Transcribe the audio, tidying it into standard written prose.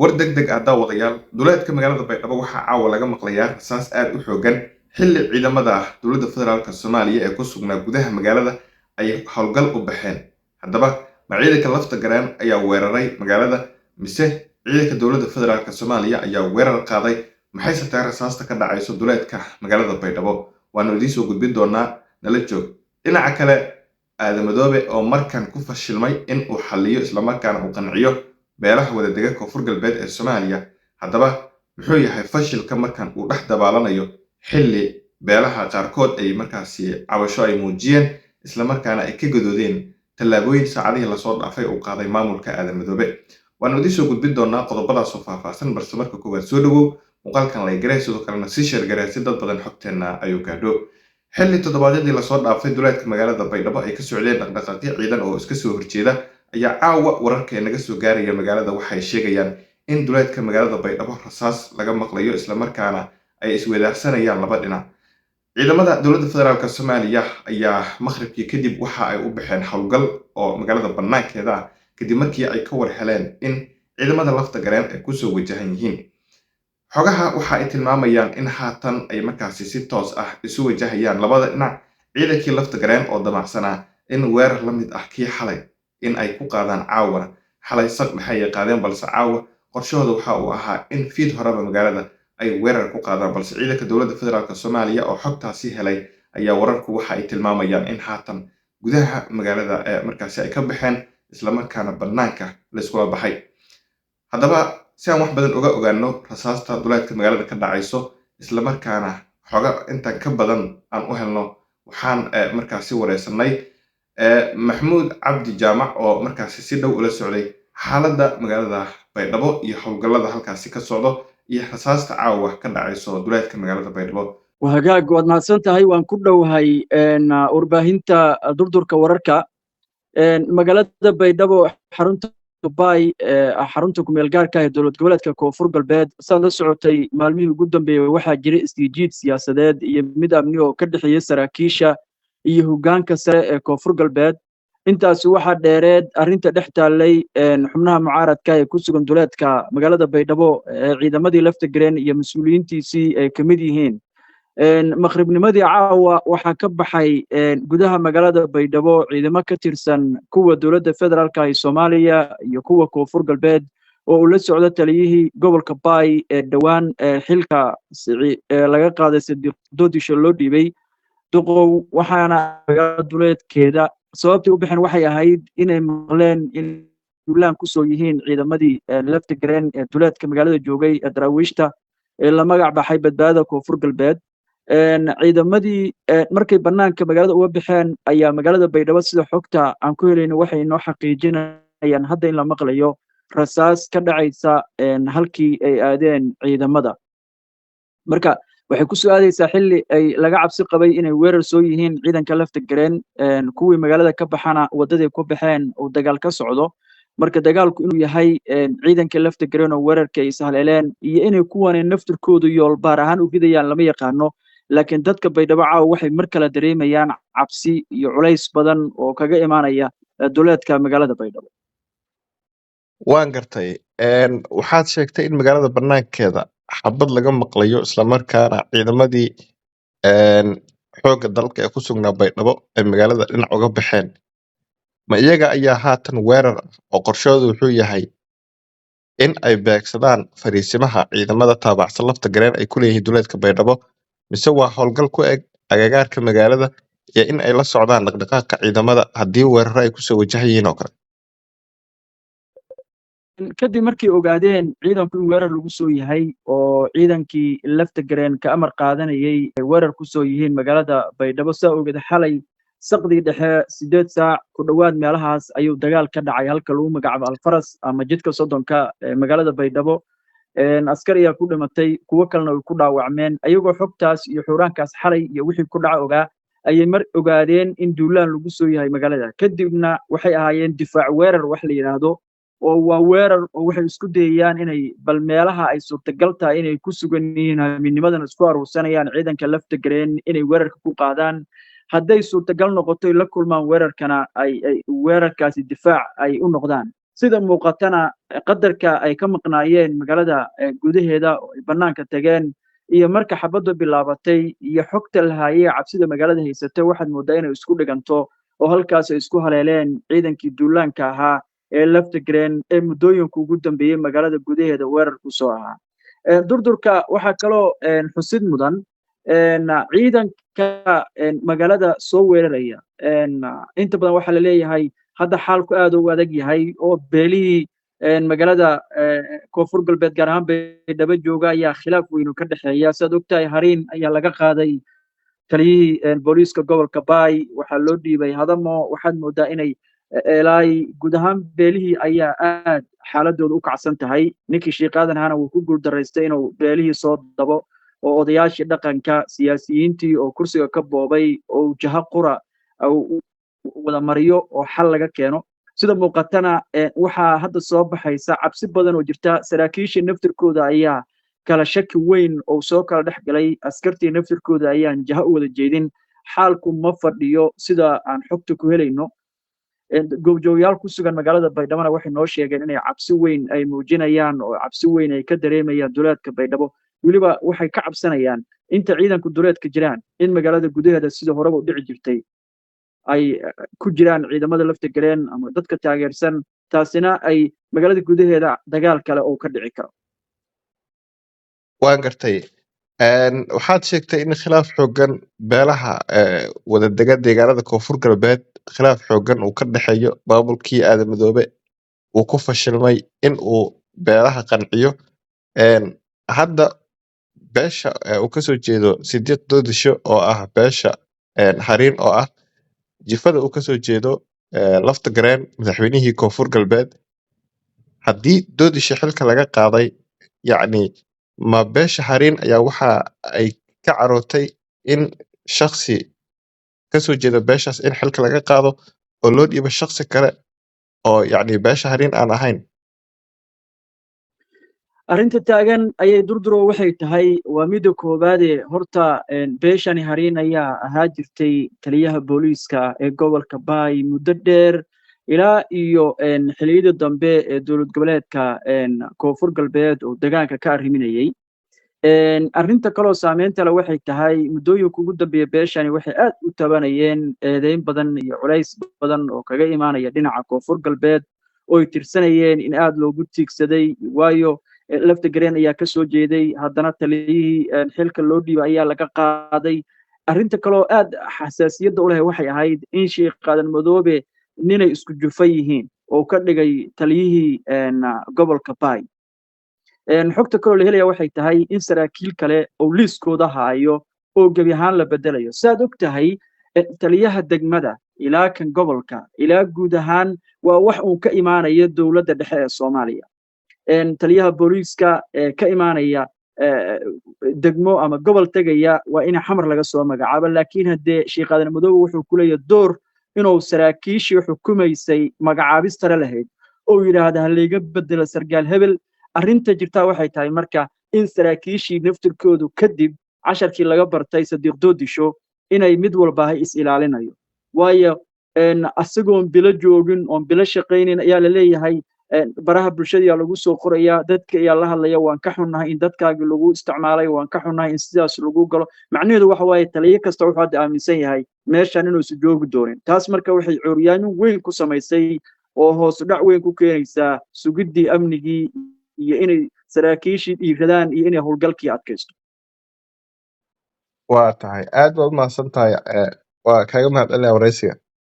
war degdeg ah daawadayaal duleedka magaalada baydhabo waxaa caawa laga maqlayaa rasaas aad u xoogan xilli ciidamada dowladda federaalka soomaaliya ee ku sugnaa gudaha magaalada ay howlgal u baxeen. haddaba ma ciidanka lafta gareen ayaa weeraray magaalada mise ciidanka dowladda federaalka soomaaliya ayaa weerar qaaday? maxayse tahay rasaasta ka dhacayso duleedka magaalada baydhabo? waanu idiin soo gudbin doonaa, nala joog. dhinaca kale, aadan madoobe oo markan ku fashilmay in uu xalliyo islamarkaana uu qanciyo beelaha wadadega koonfur galbeed ee Soomaaliya. haddaba muxuu yahay fashilka markan uu dhex dabaalanayo xilli beelaha qaarkood ay markaasi cabasho ay muujiyeen islamarkaana ay ka gadoodeen tallaabooyin saacadihii lasoo dhaafay uu qaaday maamulka aadan madoobe? waanu idiin soo gudbin doonaa qodobadaas oo faahfaahsan, balse marka koowaad soo dhawow muuqaalkan la garay, sidoo kalena sii sheer garay si dad badan xogteena ayuu gaadho. xilli toddobaadyadii lasoo dhaafay duleedka magaalada baydhabo ay ka socdeen dhaqdhaqaaqyo ciidan oo iska soo horjeeda ayaa caawa wararka naga soo gaaraya magaalada waxay sheegayaan in duleedka magaalada baydhabo rasaas laga maqlayo islamarkaana ay isweydaarsanayaan laba dhinac. ciidamada dowladda federaalka soomaaliya ayaa maqribkii kadib waxa ay u baxeen howlgal oo magaalada banaankeeda ah kadib markii ay ka war heleen in ciidamada lafta gareen ay kusoo wajahan yihiin. xogaha waxa ay tilmaamayaan in haatan ay markaasi si toos ah isu wajahayaan labada dhinac. ciidankii lafta gareen oo damacsanaa in weerar la mid ah kii xalay in ay ku qaadaan caawana, xalay saq maxay qaadeen, balse caawa qorshahooda waxa uu ahaa in fiid horeba magaalada ay weerar ku qaadaan. balse ciidanka dowladda federaalka soomaaliya oo xogtaasi helay ayaa wararku waxa ay tilmaamayaan in haatan gudaha magaalada markaasi ay ka baxeen islamarkaana banaanka la iskula baxay. haddaba si aan wax badan uga ogaano rasaasta duleedka magaalada ka dhacayso islamarkaana xoga intan ka badan aan u helno, waxaan markaasi wareysanay maxamuud cabdi jaamac oo markaasi si dhow ula socday xaaladda magaalada baydhabo iyo howlgallada halkaasi ka socdo iyo rasaasta caawa ka dhacayso duleedka magaalada baydhabo. wahagaag waad mahadsan tahay. waan ku dhowahay warbaahinta durdurka wararka. magaalada baydhabo xarunta dubai xarunta kumeel gaarka ee dowlad goboleedka koonfur galbeed saad la socotay maalmihii ugu dambeeyay waxaa jiray isjiid siyaasadeed iyo mid amni oo ka dhexeeya saraakiisha iyo hoggaanka sare ee koonfur galbeed. intaas waxaa dheereed arrinta dhex taallay xubnaha mucaaradka ee ku sugan duleedka magaalada baydhabo ciidamadii lafta gareen iyo mas-uuliyiintiisii ay ka mid yihiin. maqribnimadii caawa waxaa ka baxay gudaha magaalada baydhabo ciidamo ka tirsan kuwa dowladda federaalka ee soomaaliya iyo kuwa koonfur galbeed oo uu la socdo taliyihii gobolka baay ee dhowaan xilka laga qaaday sadiiq doodisho loo dhiibay duqow. waxaana magaalada duleedkeeda sababtii u baxeen waxay ahayd inay maqleen in duulaan kusoo yihiin ciidamadii lafta gareen ee duleedka magaalada joogay ee daraawiishta ee la magac baxay badbaadada koonfur galbeed. ciidamadii markay banaanka magaalada uga baxeen ayaa magaalada baydhabo sida xogta aan ku helayno waxay inoo xaqiijinayaan hadda in la maqlayo rasaas ka dhacaysa halkii ay aadeen ciidamada. marka waxay ku soo aadaysaa xilli ay laga cabsi qabay inay weerar soo yihiin ciidanka lafta gareen, kuwii magaalada ka baxana waddaday ku baxeen uu dagaal ka socdo. marka dagaalku inuu yahay ciidanka lafta gareen oo weerarka ay sahleeleen iyo inay kuwani naftirkoodu yoolbaar ahaan u ridayaan lama yaqaano, laakiin dadka baydhabo caawa waxay mar kale dareemayaan cabsi iyo culays badan oo kaga imaanaya duleedka magaalada baydhabo. waan gartay. waxaad sheegtay in magaalada banaankeeda xabad laga maqlayo islamarkaana ciidamadii xoogga dalka ee ku sugnaa baydhabo ay magaalada dhinac uga baxeen. ma iyaga ayaa haatan weerar ah oo qorshoodu wuxuu yahay in ay beegsadaan fariisimaha ciidamada taabacsan lafta gareen ay ku leeyihiin duleedka baydhabo, mise waa howlgal ku eg agagaarka magaalada iyo in ay la socdaan dhaqdhaqaaqa ciidamada haddii weeraro ay kusoo wajahayiin oo kale? kadib markay ogaadeen ciidanku in weerar lagu soo yahay oo ciidankii lafta gareen ka amar qaadanayay ay weerar ku soo yihiin magaalada baydhabo, saa ogeed xalay saqdii dhexe 8 saac ku dhowaad meelahaas ayuu dagaal ka dhacay halka lagu magacaabo alfaras ama jidka soddonka magaalada baydhabo. askar ayaa ku dhimatay, kuwo kalena way ku dhaawacmeen. ayagoo xogtaas iyo xuuraankaas xalay iyo wixii ku dhaca ogaa ayay mar ogaadeen in duulaan lagu soo yahay magaalada. kadibna waxay ahaayeen difaac weerar wax la yidhaahdo, oo waa weerar oo waxay isku dayayaan inay bal meelaha ay suurtagal tahay inay ku sugan yihiin habeennimadan isku aruursanayaan ciidanka lafta gareen inay weerarka ku qaadaan. hadday suurtagal noqoto la kulmaan weerarkana ay weerarkaasi difaac ay u noqdaan. sida muuqatana qadarka ay ka maqnaayeen magaalada gudaheeda oo ay bannaanka tageen iyo marka xabaddu bilaabatay iyo xogta la haayay cabsida magaalada haysata waxaad moodaa inay isku dhiganto oo halkaas ay isku haleeleen ciidankii duulaanka ahaa ee Laftagreen ee muddooyinka ugu dambeeyay magaalada gudaheeda weerar ku soo ahaa durdurka waxaa kaloo xusid mudan ciidanka magaalada soo weeraraya inta badan waxaa la leeyahay hadda xaalku aad u adag yahay oo beelihii magaalada koonfur galbeed gaar ahaan Baydhabo jooga ayaa khilaaf weyn ka dhexeeya sidaad ogtahay hariin ayaa laga qaaday taliyihii booliiska gobolka Baay waxaa loo dhiibay Hadamo waxaad moodaa inay ilaa guud ahaan beelihii ayaa aad xaaladooda u kacsan tahay ninkii shiiqaadan ahana wuu ku guuldaraystay inuu beelihii soo dabo oo odayaashii dhaqanka siyaasiyiintii oo kursiga ka boobay oo jaha qura wada mariyo oo xal laga keeno sida muuqatana waxaa hadda soo baxaysa cabsi badan oo jirta saraakiisha naftirkooda ayaa kala shaki weyn oo soo kala dhex galay askartii naftirkooda ayaan jaha u wada jeedin xaalku ma fadhiyo sida aan xogta ku helayno goobjoogayaal ku sugan magaalada Baydhabo waxay noo sheegeen inay cabsi weyn ay muujinayaan oo cabsi weyn ay ka dareemayaan duleedka Baydhabo weliba waxay ka cabsanayaan inta ciidanku duleedka jiraan in magaalada gudaheeda sida horeba u dhici jirtay ay ku jiraan ciidamada Laftagreen ama dadka taageersan taasina ay magaalada gudaheeda dagaal kale oo ka dhici karo waan gartay waxaad sheegtay in khilaaf xoogan beelaha wada dega deegaanada koonfur galbeed khilaaf xoogan uu ka dhexeeyo maamulkii aadan madoobe uu ku fashilmay in uu beelaha qanciyo hadda beesha uu kasoo jeedo sideed doodisho oo ah beesha hariin oo ah jifada uu kasoo jeedo Laftagreen madaxweynihii koonfur galbeed haddii doodisho xilka laga qaaday yacni ma beesha hariin ayaa waxa ay ka carootay in shakhsi kasoo jeeda beeshaas in xilka laga qaado oo loo dhiibo shakhsi kale oo yacni beesha hariin aan ahayn arrinta taagan ayay durduro waxay tahay waa midda koowaad ee horta beeshani hariin ayaa ahaa jirtay taliyaha booliiska ee gobolka Baay muddo dheer ilaa iyo xilliyada dambe ee dowlad goboleedka koonfur galbeed oo deegaanka ka arriminayay arrinta kaloo saameynta leh waxay tahay muddooyinka ugu dambeeya beeshani waxay aad u tabanayeen eedeyn badan iyo culays badan oo kaga imaanaya dhinaca koonfur galbeed oo ay tirsanayeen in aad loogu tiigsaday waayo Laftagreen ayaa ka soo jeeday haddana taliyihii xilka loo dhiibay ayaa laga qaaday arrinta kaloo aad xasaasiyadda u leh waxay ahayd in Sheekh Qaadan Madoobe ninay isku jufa yihiin oo ka dhigay taliyihii gobolka Baay xogta kaloo la helaya waxay tahay in saraakiil kale oo liiskooda haayo oo gebi ahaan la bedelayo saad og tahay taliyaha degmada ilaa kan gobolka ilaa guud ahaan waa wax uu ka imaanaya dowladda dhexe ee Soomaaliya taliyaha booliiska ka imaanaya degmo ama gobol tagaya waa in xamar laga soo magacaabo laakiin haddee Sheekh Qaadan Madoobe wuxuu ku leeyahay door inuu saraakiishii xukumaysay magacaabistare lahayd oo yiraahdo haliga bedelo sargaal hebel arrinta jirta waxay tahay marka in saraakiishii naftirkoodu kadib casharkii laga bartay Sadiq Doodisho inay mid walba is ilaalinayo waayo asagoon bilo joogin oo bilo shaqaynin ayaa la leeyahay baraha bulshada lagu soo qoraya dadka ayaa la hadlaya waan ka xunnahay in dadkaaga lagu isticmaalay waan ka xunnahay in sidaas lagu galo macnaheedu waxa waaye taliye kasta wuxuu hadda aaminsan yahay meeshan inuu si joogi doonin taas marka waxay curyaamin weyn ku samaysay oo hoos u dhac weyn ku keenaysaa sugidii amnigii iyo inay saraakiishii dhiiradaan iyo inay howlgalkii adkaysto waa tahay aad baad u mahadsan tahay waa kaaga mahadcelinaya waraysiga